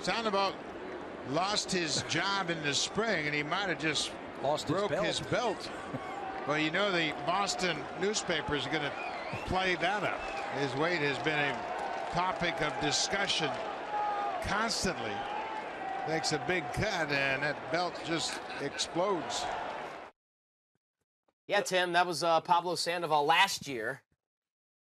Sandoval lost his job in the spring, and he might have just broke his belt. Well, you know, the Boston newspapers are going to play that up. His weight has been a topic of discussion constantly. Takes a big cut, and that belt just explodes. Yeah, Tim, that was Pablo Sandoval last year,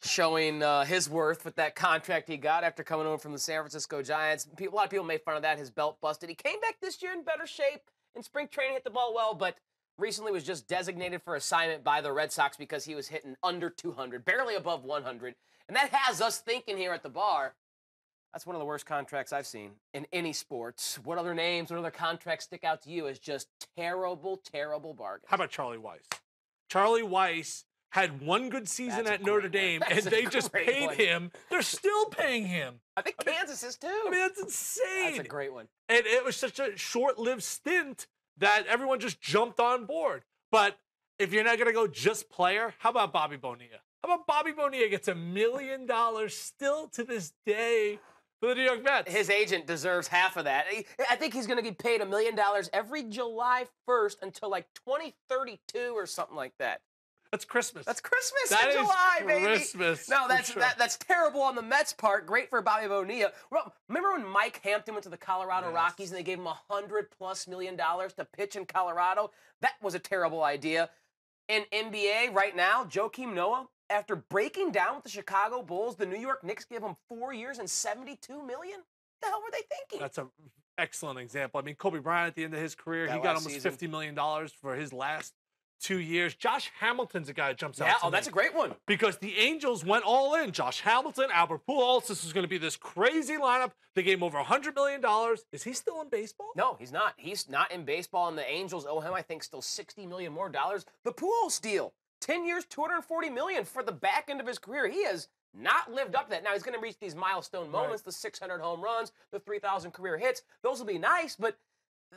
showing his worth with that contract he got after coming over from the San Francisco Giants. A lot of people made fun of that. His belt busted. He came back this year in better shape. In spring training, hit the ball well, but recently was just designated for assignment by the Red Sox because he was hitting under 200, barely above 100. And that has us thinking here at the bar, that's one of the worst contracts I've seen in any sports. What other names, what other contracts stick out to you as just terrible, terrible bargains? How about Charlie Weiss? Charlie Weiss had one good season at Notre Dame, and they just paid him. They're still paying him. I think Kansas is too. I mean, that's insane. That's a great one. And it was such a short-lived stint that everyone just jumped on board. But if you're not going to go just player, how about Bobby Bonilla? How about Bobby Bonilla gets $1 million still to this day for the New York Mets? His agent deserves half of that. I think he's going to get paid $1 million every July 1st until like 2032 or something like that. That's Christmas. That's Christmas in July, baby. Christmas. No, that's terrible on the Mets' part. Great for Bobby Bonilla. Remember when Mike Hampton went to the Colorado Rockies and they gave him $100+ million to pitch in Colorado? That was a terrible idea. In NBA right now, Joakim Noah, after breaking down with the Chicago Bulls, the New York Knicks gave him 4 years and $72 million. What the hell were they thinking? That's an excellent example. I mean, Kobe Bryant at the end of his career, he got almost $50 million for his last 2 years. Josh Hamilton's a guy that jumps out to me. That's a great one. Because the Angels went all in. Josh Hamilton, Albert Pujols. This was going to be this crazy lineup. They gave him over $100 million. Is he still in baseball? No, he's not. He's not in baseball, and the Angels owe him, I think, still $60 million more. The Pujols deal, 10 years, $240 million for the back end of his career. He has not lived up to that. Now, he's going to reach these milestone moments, the 600 home runs, the 3,000 career hits. Those will be nice, but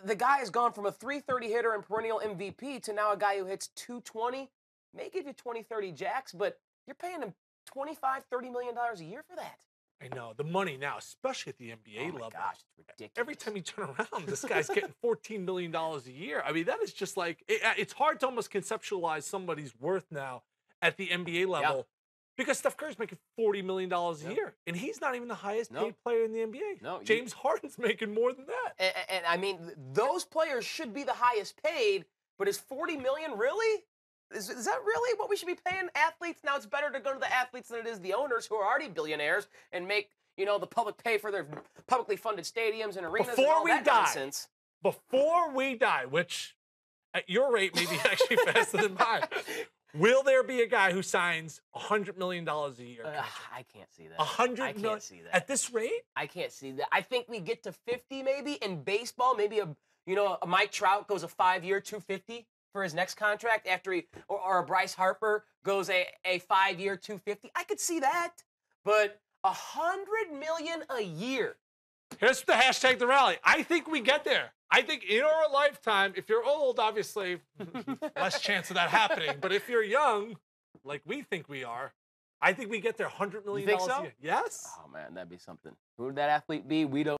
the guy has gone from a 330 hitter and perennial MVP to now a guy who hits 220. May give you 20, 30 jacks, but you're paying him $25, $30 million a year for that. I know. The money now, especially at the NBA level. Gosh, it's ridiculous. Every time you turn around, this guy's getting $14 million a year. I mean, that is just like, it's hard to almost conceptualize somebody's worth now at the NBA level. Because Steph Curry's making $40 million a year, and he's not even the highest paid player in the NBA. No, James Harden's making more than that. And I mean, those players should be the highest paid, but is $40 million really? Is that really what we should be paying athletes? Now it's better to go to the athletes than it is the owners who are already billionaires and make, you know, the public pay for their publicly funded stadiums and arenas and all that nonsense. Before we die, which at your rate may be actually faster than mine, will there be a guy who signs $100 million a year? I can't see that. I can't see that. At this rate? I can't see that. I think we get to 50 maybe in baseball. Maybe a Mike Trout goes a 5-year, 250 for his next contract after or a Bryce Harper goes a 5-year, 250. I could see that, but $100 million a year. Here's the hashtag the rally. I think we get there. I think in our lifetime, if you're old, obviously, less chance of that happening. But if you're young, like we think we are, I think we get there $100 million You think so? a year. Yes. Oh, man, that'd be something. Who would that athlete be? We don't.